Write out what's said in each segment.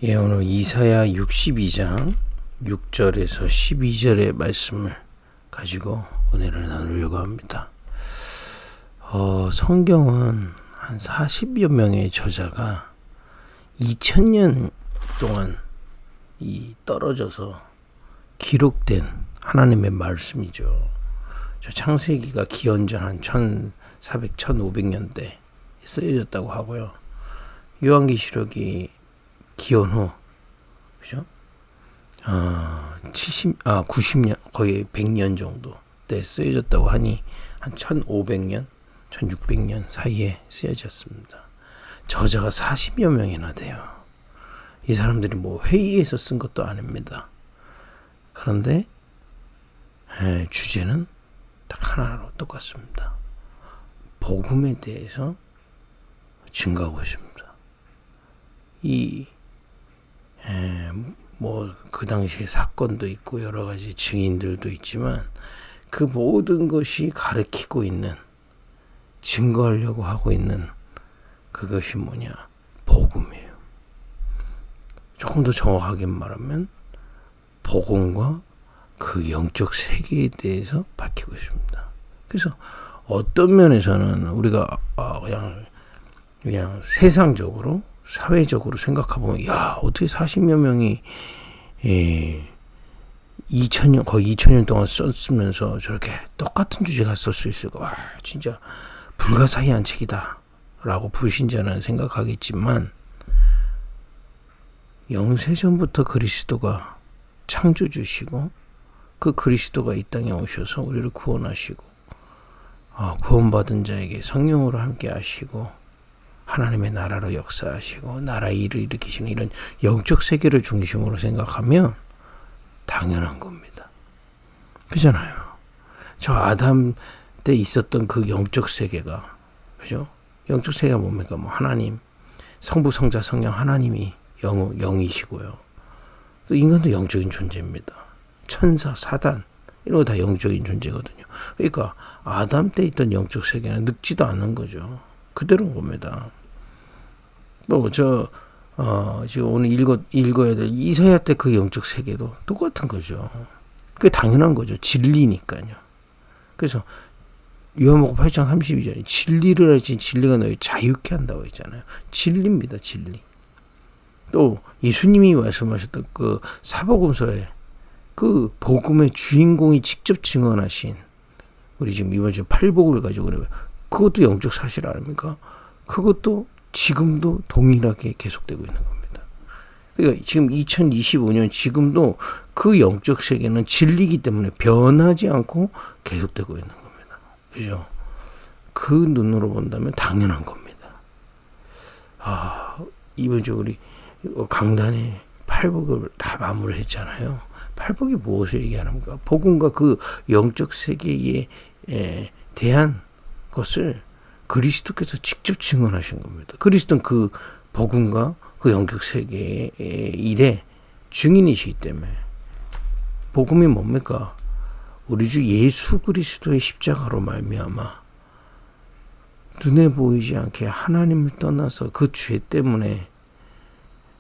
예, 오늘 이사야 62장 6절에서 12절의 말씀을 가지고 은혜를 나누려고 합니다. 성경은 한 40여 명의 저자가 2000년 동안 떨어져서 기록된 하나님의 말씀이죠. 저 창세기가 기원전 한 1400, 1500년대 쓰여졌다고 하고요. 요한계시록이 기원 후, 그죠? 90년, 거의 100년 정도 때 쓰여졌다고 하니, 한 1500년, 1600년 사이에 쓰여졌습니다. 저자가 40여 명이나 돼요. 이 사람들이 뭐 회의에서 쓴 것도 아닙니다. 그런데, 주제는 딱 하나로 똑같습니다. 복음에 대해서 증거하고 있습니다. 그 당시에 사건도 있고 여러 가지 증인들도 있지만 그 모든 것이 가리키고 있는, 증거하려고 하고 있는 그것이 뭐냐? 복음이에요. 조금 더 정확하게 말하면 복음과 그 영적 세계에 대해서 밝히고 있습니다. 그래서 어떤 면에서는 우리가 그냥 세상적으로, 사회적으로 생각해보면, 야, 어떻게 40여 명이 2000년, 거의 2000년 동안 썼으면서 저렇게 똑같은 주제가 쓸 수 있을까? 와, 진짜 불가사의한 책이다 라고 불신자는 생각하겠지만, 영세전부터 그리스도가 창조주시고 그 그리스도가 이 땅에 오셔서 우리를 구원하시고 구원받은 자에게 성령으로 함께 하시고 하나님의 나라로 역사하시고 나라의 일을 일으키시는 이런 영적 세계를 중심으로 생각하면 당연한 겁니다. 그잖아요. 저 아담 때 있었던 그 영적 세계가, 그죠? 영적 세계가 뭡니까? 뭐 하나님, 성부, 성자, 성령 하나님이 영이시고요. 또 인간도 영적인 존재입니다. 천사, 사단 이런 거 다 영적인 존재거든요. 그러니까 아담 때 있던 영적 세계는 늙지도 않는 거죠. 그대로인 겁니다. 지금 오늘 읽어야 될 이사야 때 그 영적 세계도 똑같은 거죠. 그게 당연한 거죠. 진리니까요. 그래서 요한복음 8장 32절에 진리를 알지 진리가 너희 자유케 한다고 했잖아요. 진리입니다. 진리. 또 예수님이 말씀하셨던 그 사복음서에 그 복음의 주인공이 직접 증언하신, 우리 지금 이번 주에 팔복을 가지고 그래요. 그것도 영적 사실 아닙니까? 그것도 지금도 동일하게 계속되고 있는 겁니다. 그러니까 지금 2025년 지금도 그 영적 세계는 진리이기 때문에 변하지 않고 계속되고 있는 겁니다. 그죠? 그 눈으로 본다면 당연한 겁니다. 이번 주 우리 강단에 팔복을 다 마무리했잖아요. 팔복이 무엇을 얘기하는가? 복음과 그 영적 세계에 대한 것을 그리스도께서 직접 증언하신 겁니다. 그리스도는 그 복음과 그 영적 세계의 일의 증인이시기 때문에, 복음이 뭡니까? 우리 주 예수 그리스도의 십자가로 말미암아 눈에 보이지 않게 하나님을 떠나서 그 죄 때문에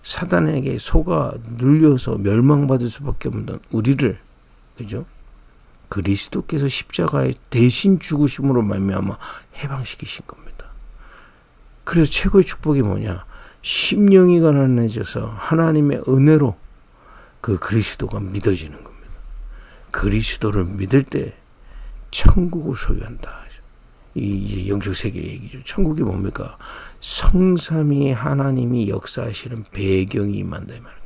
사단에게 속아 눌려서 멸망받을 수밖에 없는 우리를, 그죠? 그리스도께서 십자가에 대신 죽으심으로 말미암아 해방시키신 겁니다. 그래서 최고의 축복이 뭐냐? 심령이 가난해져서 하나님의 은혜로 그 그리스도가 믿어지는 겁니다. 그리스도를 믿을 때 천국을 소유한다. 이제 영적 세계 얘기죠. 천국이 뭡니까? 성삼위 하나님이 역사하시는 배경이 임한다 이 말입니다.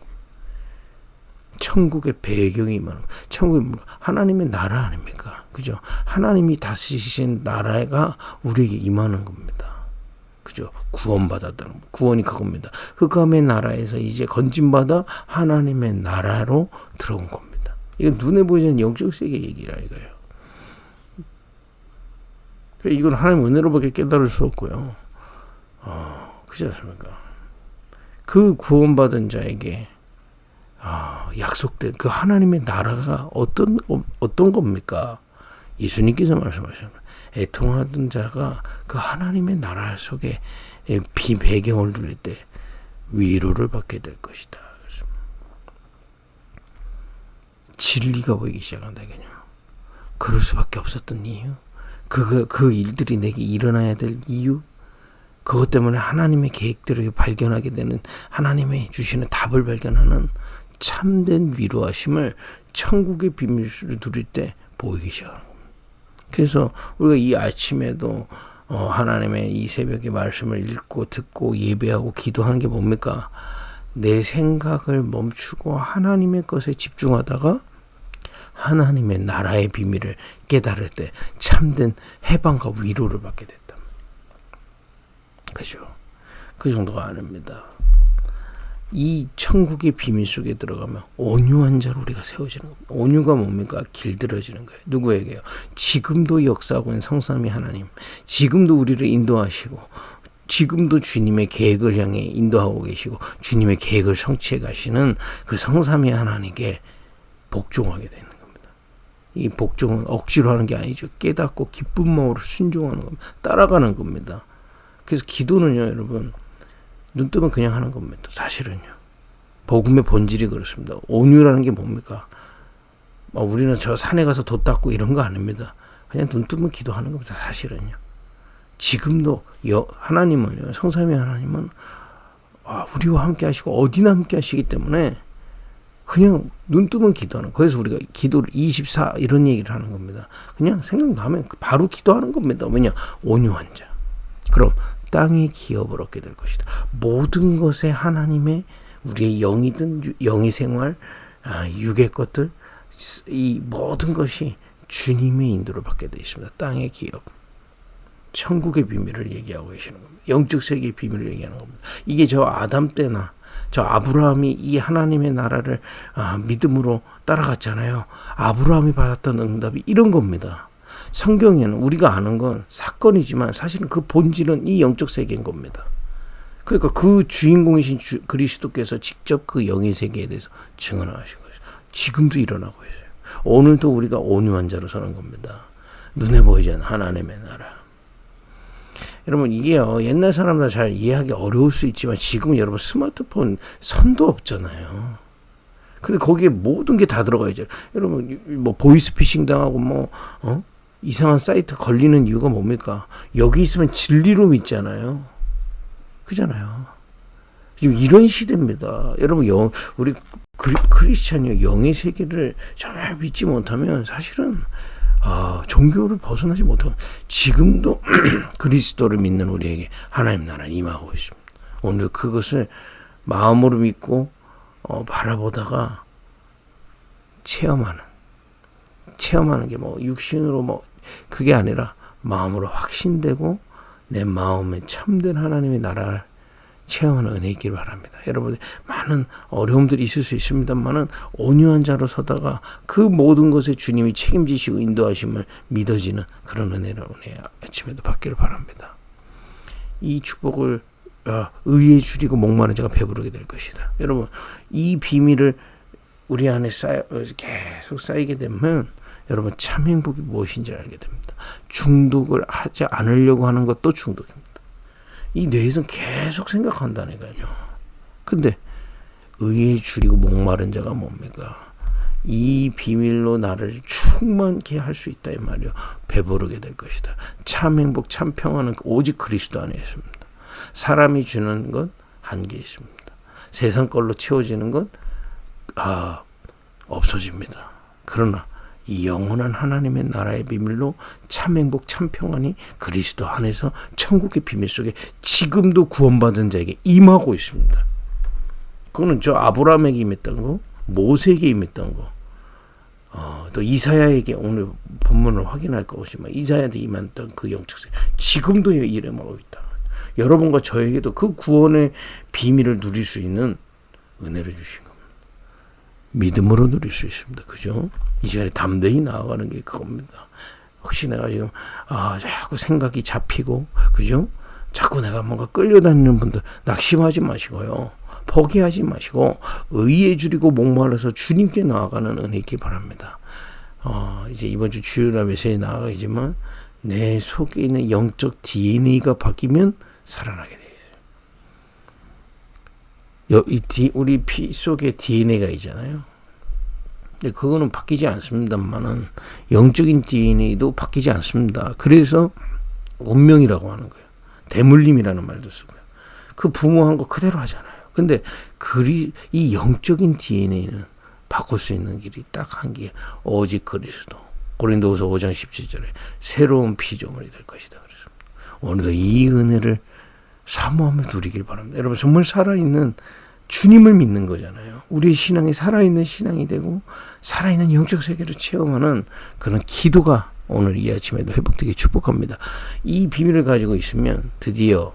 천국의 배경이 임하는, 천국이 뭡니까? 하나님의 나라 아닙니까? 그죠? 하나님이 다스리신 나라가 우리에게 임하는 겁니다. 그죠? 구원받았다는 거. 구원이 그겁니다. 흑암의 나라에서 이제 건진받아 하나님의 나라로 들어온 겁니다. 이건 눈에 보이는 영적 세계 얘기라 이거예요. 이건 하나님 은혜로밖에 깨달을 수 없고요. 그렇지 않습니까? 그 구원받은 자에게 약속된 그 하나님의 나라가 어떤 겁니까? 예수님께서 말씀하셨습니다. 애통하던 자가 그 하나님의 나라 속에 배경을 누릴 때 위로를 받게 될 것이다. 진리가 보이기 시작한다겠요. 그럴 수밖에 없었던 이유, 그 일들이 내게 일어나야 될 이유, 그것 때문에 하나님의 계획들을 발견하게 되는, 하나님의 주시는 답을 발견하는 참된 위로하심을 천국의 비밀을 누릴 때 보이기 시작하는 겁니다. 그래서 우리가 이 아침에도 하나님의 이 새벽의 말씀을 읽고 듣고 예배하고 기도하는 게 뭡니까? 내 생각을 멈추고 하나님의 것에 집중하다가 하나님의 나라의 비밀을 깨달을 때 참된 해방과 위로를 받게 됐다. 그죠? 그 정도가 아닙니다. 이 천국의 비밀 속에 들어가면 온유한 자로 우리가 세워지는 겁니다. 온유가 뭡니까? 길들어지는 거예요. 누구에게요? 지금도 역사하고 있는 성삼위 하나님, 지금도 우리를 인도하시고 지금도 주님의 계획을 향해 인도하고 계시고 주님의 계획을 성취해 가시는 그 성삼위 하나님께 복종하게 되는 겁니다. 이 복종은 억지로 하는 게 아니죠. 깨닫고 기쁜 마음으로 순종하는 겁니다. 따라가는 겁니다. 그래서 기도는요, 여러분, 눈 뜨면 그냥 하는 겁니다. 사실은요. 복음의 본질이 그렇습니다. 온유라는 게 뭡니까? 우리는 저 산에 가서 돛 닦고 이런 거 아닙니다. 그냥 눈 뜨면 기도하는 겁니다. 사실은요. 지금도 하나님은요, 성삼위 하나님은 우리와 함께 하시고 어디나 함께 하시기 때문에 그냥 눈 뜨면 기도하는 거예요. 그래서 우리가 기도를 24 이런 얘기를 하는 겁니다. 그냥 생각나면 바로 기도하는 겁니다. 왜냐? 온유한 자. 그럼 땅의 기업을 얻게 될 것이다. 모든 것에 하나님의, 우리의 영이든 영의 생활, 육의 것들, 이 모든 것이 주님의 인도를 받게 되어 있습니다. 땅의 기업. 천국의 비밀을 얘기하고 계시는 겁니다. 영적 세계의 비밀을 얘기하는 겁니다. 이게 저 아담 때나 저 아브라함이 이 하나님의 나라를 믿음으로 따라갔잖아요. 아브라함이 받았던 응답이 이런 겁니다. 성경에는 우리가 아는 건 사건이지만 사실은 그 본질은 이 영적 세계인 겁니다. 그러니까 그 주인공이신 그리스도께서 직접 그 영의 세계에 대해서 증언하신 거예요. 지금도 일어나고 있어요. 오늘도 우리가 온유한 자로 서는 겁니다. 눈에 보이지 않는 하나님의 나라. 여러분, 이게요, 옛날 사람들 잘 이해하기 어려울 수 있지만 지금은 여러분 스마트폰 선도 없잖아요. 근데 거기에 모든 게 다 들어가 있죠. 여러분, 뭐 보이스피싱 당하고 이상한 사이트 걸리는 이유가 뭡니까? 여기 있으면 진리로 믿잖아요. 그잖아요. 지금 이런 시대입니다. 여러분, 우리 크리스찬이 영의 세계를 정말 믿지 못하면 사실은 종교를 벗어나지 못하고 지금도 그리스도를 믿는 우리에게 하나님 나라는 임하고 있습니다. 오늘 그것을 마음으로 믿고 바라보다가 체험하는 게 육신으로 그게 아니라 마음으로 확신되고 내 마음에 참된 하나님의 나라를 체험하는 은혜 있기를 바랍니다. 여러분, 많은 어려움들이 있을 수 있습니다만은 온유한 자로 서다가 그 모든 것에 주님이 책임지시고 인도하심을 믿어지는 그런 은혜를 오늘 아침에도 받기를 바랍니다. 이 축복을 의에 줄이고 목마른 자가 배부르게 될 것이다. 여러분, 이 비밀을 우리 안에 계속 쌓이게 되면 여러분 참 행복이 무엇인지 알게 됩니다. 중독을 하지 않으려고 하는 것도 중독입니다. 이 뇌에서는 계속 생각한다니까요. 근데 의에 줄이고 목마른 자가 뭡니까? 이 비밀로 나를 충만케 할 수 있다 이 말이요. 배부르게 될 것이다. 참 행복, 참 평화는 오직 그리스도 안에 있습니다. 사람이 주는 건 한계 있습니다. 세상 걸로 채워지는 건 없어집니다. 그러나 이 영원한 하나님의 나라의 비밀로 참 행복, 참 평안이 그리스도 안에서 천국의 비밀 속에 지금도 구원받은 자에게 임하고 있습니다. 그거는 저 아브라함에게 임했던 거, 모세에게 임했던 거, 또 이사야에게 오늘 본문을 확인할 것이지만 이사야한테 임했던 그 영적 세계 지금도 일어나고 있다. 여러분과 저에게도 그 구원의 비밀을 누릴 수 있는 은혜를 주신 겁니다. 믿음으로 누릴 수 있습니다. 그죠? 이 시간에 담대히 나아가는 게 그겁니다. 혹시 내가 지금 자꾸 생각이 잡히고 그죠? 자꾸 내가 뭔가 끌려다니는 분들 낙심하지 마시고요. 포기하지 마시고 의에 줄이고 목말라서 주님께 나아가는 은혜 있길 바랍니다. 이제 이번 주 주일날 메시지 나아가지만 내 속에 있는 영적 DNA가 바뀌면 살아나게 돼요. 우리 피 속에 DNA가 있잖아요. 근데 그거는 바뀌지 않습니다만은 영적인 DNA도 바뀌지 않습니다. 그래서 운명이라고 하는 거예요. 대물림이라는 말도 쓰고요. 그 부모한 거 그대로 하잖아요. 근데 이 영적인 DNA는 바꿀 수 있는 길이 딱 한 길, 오직 그리스도. 고린도후서 5장 17절에 새로운 피조물이 될 것이다. 그래서 오늘도 이 은혜를 사모하며 누리길 바랍니다. 여러분, 정말 살아있는 주님을 믿는 거잖아요. 우리의 신앙이 살아있는 신앙이 되고 살아있는 영적 세계를 체험하는 그런 기도가 오늘 이 아침에도 회복되게 축복합니다. 이 비밀을 가지고 있으면 드디어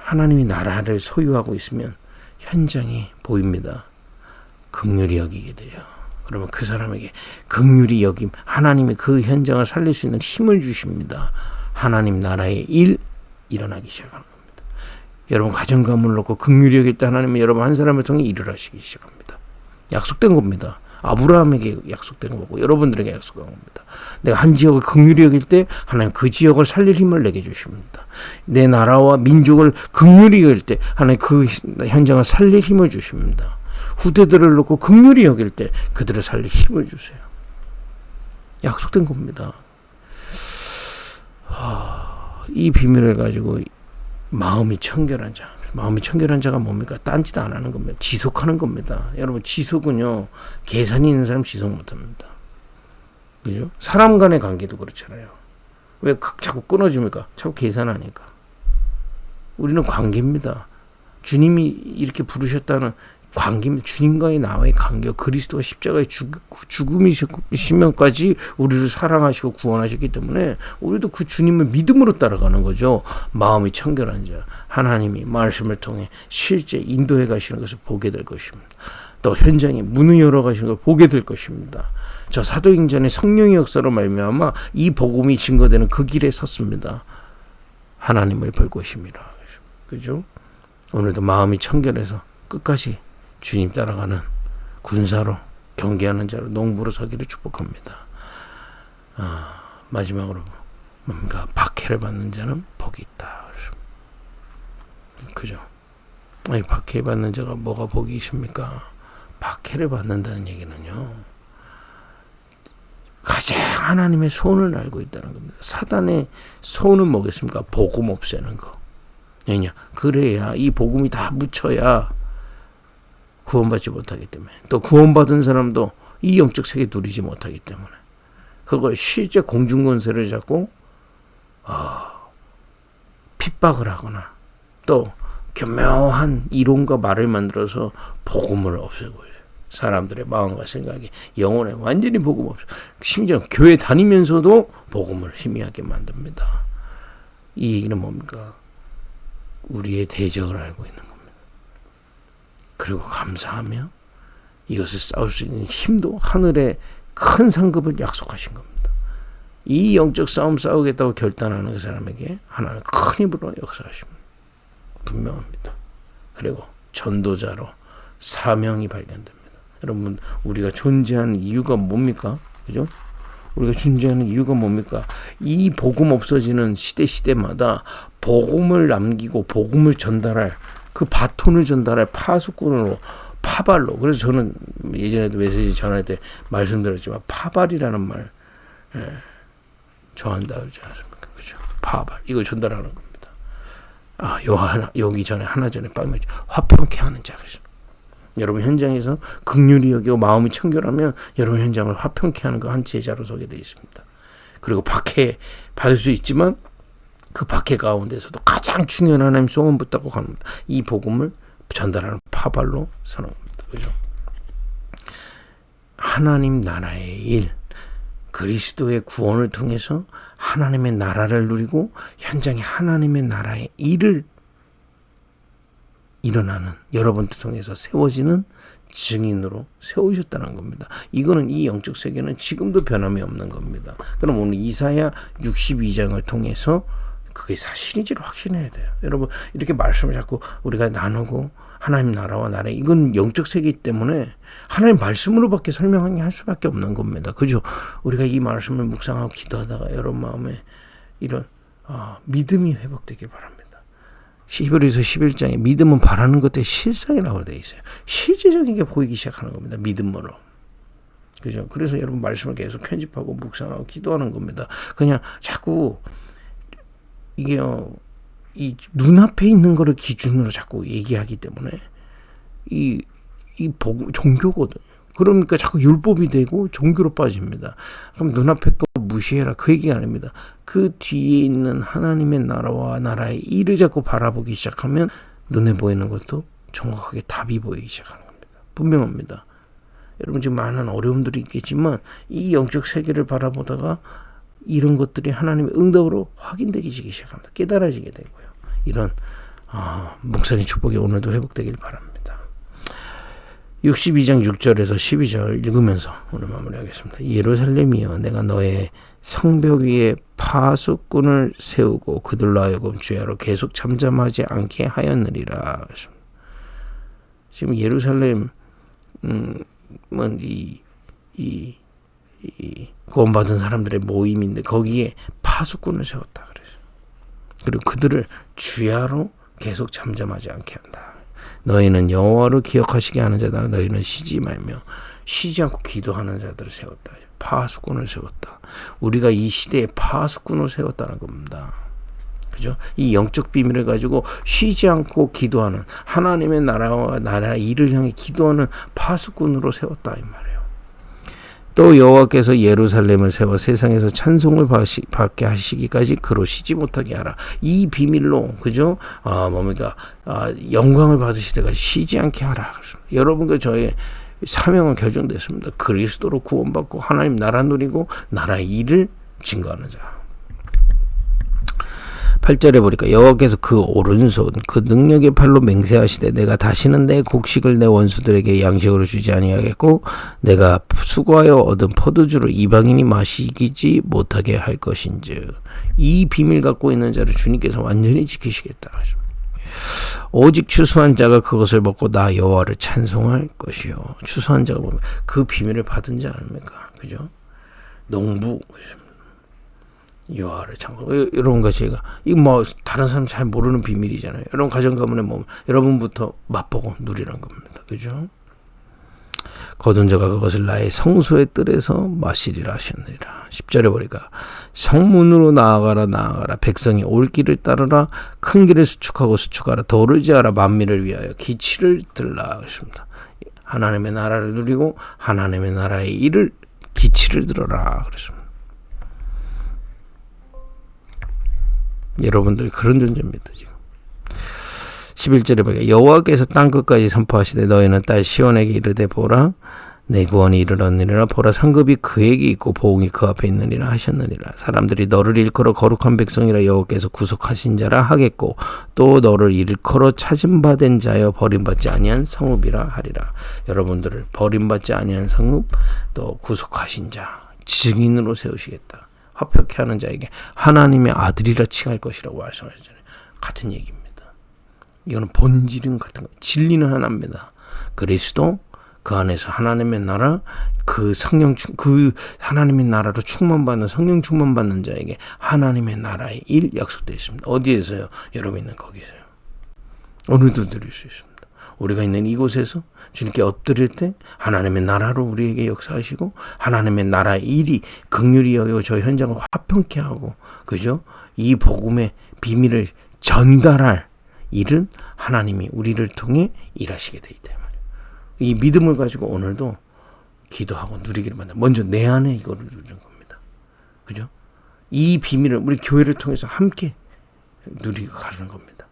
하나님이 나라를 소유하고 있으면 현장이 보입니다. 긍휼히 여기게 돼요. 그러면 그 사람에게 긍휼히 여김, 하나님이 그 현장을 살릴 수 있는 힘을 주십니다. 하나님 나라의 일 일어나기 시작하는 겁니다. 여러분 가정 가문을 놓고 긍휼히 여길 때 하나님은 여러분 한 사람을 통해 일을 하시기 시작합니다. 약속된 겁니다. 아브라함에게 약속된 거고 여러분들에게 약속한 겁니다. 내가 한 지역을 긍휼히 여길 때 하나님 그 지역을 살릴 힘을 내게 주십니다. 내 나라와 민족을 긍휼히 여길 때 하나님 그 현장을 살릴 힘을 주십니다. 후대들을 놓고 긍휼히 여길 때 그들을 살릴 힘을 주세요. 약속된 겁니다. 이 비밀을 가지고 마음이 청결한 자가 뭡니까? 딴짓 안 하는 겁니다. 지속하는 겁니다. 여러분, 지속은요, 계산이 있는 사람 지속 못 합니다. 그죠? 사람 간의 관계도 그렇잖아요. 왜 자꾸 끊어집니까? 자꾸 계산하니까. 우리는 관계입니다. 주님이 이렇게 부르셨다는 관계입니다. 주님과의 나와의 관계, 그리스도가 십자가의 죽음이시면까지 우리를 사랑하시고 구원하셨기 때문에 우리도 그 주님을 믿음으로 따라가는 거죠. 마음이 청결한 자, 하나님이 말씀을 통해 실제 인도해 가시는 것을 보게 될 것입니다. 또 현장에 문을 열어 가시는 걸 보게 될 것입니다. 저 사도행전의 성령의 역사로 말미암아 이 복음이 증거되는 그 길에 섰습니다. 하나님을 볼 것입니다. 그죠? 오늘도 마음이 청결해서 끝까지 주님 따라가는 군사로 경계하는 자로 농부로 서기를 축복합니다. 마지막으로 뭡니까? 박해를 받는 자는 복이 있다. 그죠? 아니, 박해 받는 자가 뭐가 복이 있습니까? 박해를 받는다는 얘기는요, 가장 하나님의 손을 알고 있다는 겁니다. 사단의 손은 뭐겠습니까? 복음 없애는 거. 왜냐? 그래야 이 복음이 다 묻혀야 구원받지 못하기 때문에, 또 구원받은 사람도 이 영적 세계 누리지 못하기 때문에 그걸 실제 공중권세를 잡고 핍박을 하거나 또 교묘한 이론과 말을 만들어서 복음을 없애고 있어요. 사람들의 마음과 생각이 영혼에 완전히 복음 없어. 심지어 교회 다니면서도 복음을 희미하게 만듭니다. 이 얘기는 뭡니까? 우리의 대적을 알고 있는 겁니다. 그리고 감사하며 이것을 싸울 수 있는 힘도 하늘의 큰 상급을 약속하신 겁니다. 이 영적 싸움 싸우겠다고 결단하는 그 사람에게 하나는 큰 힘으로 역사하십니다. 분명합니다. 그리고 전도자로 사명이 발견됩니다. 여러분, 우리가 존재하는 이유가 뭡니까? 그죠? 우리가 존재하는 이유가 뭡니까? 이 복음 없어지는 시대마다 복음을 남기고 복음을 전달할 그 바톤을 전달할 파수꾼으로, 파발로. 그래서 저는 예전에도 메시지 전할 때 말씀드렸지만 파발이라는 말 좋아한다 그러지 않습니까? 그죠? 파발. 이거 전달하는 겁니다. 여기 전에 하나 전에 빵이 화평케 하는 자. 그죠? 여러분 현장에서 긍휼히 여기고 마음이 청결하면 여러분 현장을 화평케 하는 그 한 제자로 서게 되어 있습니다. 그리고 박해 받을 수 있지만 그 박해 가운데서도 가장 중요한 하나님 소원 붙잡고 갑니다. 이 복음을 전달하는 파발로 서는 겁니다. 그죠? 하나님 나라의 일, 그리스도의 구원을 통해서 하나님의 나라를 누리고 현장에 하나님의 나라의 일을 일어나는 여러분들 통해서 세워지는 증인으로 세우셨다는 겁니다. 이거는 이 영적 세계는 지금도 변함이 없는 겁니다. 그럼 오늘 이사야 62장을 통해서 그게 사실인지를 확신해야 돼요. 여러분, 이렇게 말씀을 자꾸 우리가 나누고 하나님 나라와 나라, 이건 영적 세계이기 때문에 하나님 말씀으로밖에 설명하기 할 수밖에 없는 겁니다. 그죠? 우리가 이 말씀을 묵상하고 기도하다가 여러분 마음에 이런 믿음이 회복되길 바랍니다. 히브리서 11장에 믿음은 바라는 것들의 실상이라고 되어 있어요. 실제적인 게 보이기 시작하는 겁니다. 믿음으로. 그죠? 그래서 여러분 말씀을 계속 편집하고 묵상하고 기도하는 겁니다. 그냥 자꾸 이게 이 눈앞에 있는 거를 기준으로 자꾸 얘기하기 때문에 이 종교거든요. 그러니까 자꾸 율법이 되고 종교로 빠집니다. 그럼 눈앞에 거 무시해라. 그 얘기가 아닙니다. 그 뒤에 있는 하나님의 나라와 나라의 일을 자꾸 바라보기 시작하면 눈에 보이는 것도 정확하게 답이 보이기 시작하는 겁니다. 분명합니다. 여러분 지금 많은 어려움들이 있겠지만 이 영적 세계를 바라보다가 이런 것들이 하나님의 응답으로 확인되기 시작합니다. 깨달아지게 되고요. 이런 목사님 축복이 오늘도 회복되길 바랍니다. 62장 6절에서 12절 읽으면서 오늘 마무리하겠습니다. 예루살렘이여 내가 너의 성벽 위에 파수꾼을 세우고 그들로 하여금 주야로 계속 잠잠하지 않게 하였느니라. 지금 예루살렘 구원받은 사람들의 모임인데 거기에 파수꾼을 세웠다 그래서. 그리고 그들을 주야로 계속 잠잠하지 않게 한다. 너희는 여호와를 기억하시게 하는 자다. 너희는 쉬지 말며 쉬지 않고 기도하는 자들을 세웠다. 파수꾼을 세웠다. 우리가 이 시대에 파수꾼을 세웠다는 겁니다. 그죠? 이 영적 비밀을 가지고 쉬지 않고 기도하는 하나님의 나라와 나라 일을 향해 기도하는 파수꾼으로 세웠다 이 말이에요. 또 여호와께서 예루살렘을 세워 세상에서 찬송을 받게 하시기까지 그로 쉬지 못하게 하라. 이 비밀로 그죠? 영광을 받으실 때까지 쉬지 않게 하라. 여러분과 저의 사명은 결정됐습니다. 그리스도로 구원받고 하나님 나라 누리고 나라의 일을 증거하는 자. 8절에 보니까 여호와께서 그 오른손 그 능력의 팔로 맹세하시되 내가 다시는 내 곡식을 내 원수들에게 양식으로 주지 아니하겠고 내가 수고하여 얻은 포도주를 이방인이 마시지 못하게 할 것인즉 이 비밀 갖고 있는 자를 주님께서 완전히 지키시겠다. 오직 추수한 자가 그것을 먹고 나 여호와를 찬송할 것이요. 추수한 자가 보면 그 비밀을 받은 자 아닙니까? 그죠? 농부 여호와를 찬송. 여러분과 제가 이거 다른 사람 잘 모르는 비밀이잖아요. 여러분 가정 가문에 여러분부터 맛보고 누리는 겁니다. 그죠? 거둔 자가 그것을 나의 성소의 뜰에서 마시리라 하셨느니라. 10절에 보니까 성문으로 나아가라 백성이 올 길을 따르라 큰 길을 수축하라 도를 지하라 만민을 위하여 기치를 들라 그랬습니다. 하나님의 나라를 누리고 하나님의 나라의 일을 기치를 들어라 그랬습니다. 여러분들이 그런 존재입니다. 지금 11절에 보니까 여호와께서 땅끝까지 선포하시되 너희는 딸 시온에게 이르되 보라 내 구원이 이르렀느니라 보라 상급이 그에게 있고 보응이 그 앞에 있느니라 하셨느니라. 사람들이 너를 일컬어 거룩한 백성이라 여호와께서 구속하신 자라 하겠고 또 너를 일컬어 찾음받은 자여 버림받지 아니한 성읍이라 하리라. 여러분들을 버림받지 아니한 성읍 또 구속하신 자 증인으로 세우시겠다. 화평케 하는 자에게 하나님의 아들이라 칭할 것이라고 말씀하셨잖아요. 같은 얘기입니다. 이거는 본질은 같은 거. 진리는 하나입니다. 그리스도 그 안에서 하나님의 나라 그 하나님의 나라로 충만받는 성령 충만받는 자에게 하나님의 나라의 일 약속되어 있습니다. 어디에서요? 여러분 있는 거기서요. 오늘도 드릴 수 있습니다. 우리가 있는 이곳에서 주님께 엎드릴 때 하나님의 나라로 우리에게 역사하시고 하나님의 나라의 일이 긍휼히 여겨 저 현장을 화평케 하고 그죠? 이 복음의 비밀을 전달할 일은 하나님이 우리를 통해 일하시게 돼 있다 말이에요. 이 믿음을 가지고 오늘도 기도하고 누리기를 만나. 먼저 내 안에 이거를 누리는 겁니다. 그죠? 이 비밀을 우리 교회를 통해서 함께 누리고 가는 겁니다.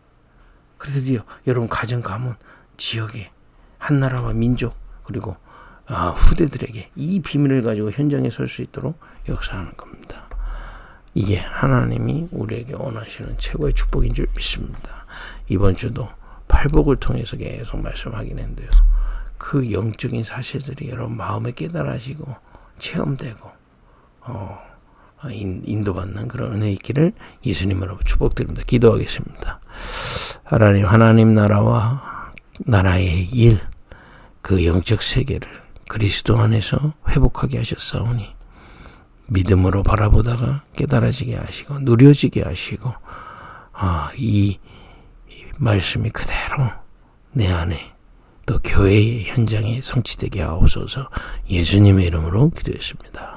그래서 여러분 가정 가문 지역에 한 나라와 민족 그리고 후대들에게 이 비밀을 가지고 현장에 설 수 있도록 역사하는 겁니다. 이게 하나님이 우리에게 원하시는 최고의 축복인 줄 믿습니다. 이번 주도 팔복을 통해서 계속 말씀하긴 했는데요. 그 영적인 사실들이 여러분 마음에 깨달아지고 체험되고 인도받는 그런 은혜 있기를 예수님으로 축복드립니다. 기도하겠습니다. 하나님 나라와 나라의 일 그 영적 세계를 그리스도 안에서 회복하게 하셨사오니 믿음으로 바라보다가 깨달아지게 하시고 누려지게 하시고 이 이 말씀이 그대로 내 안에 또 교회의 현장에 성취되게 하옵소서. 예수님의 이름으로 기도했습니다.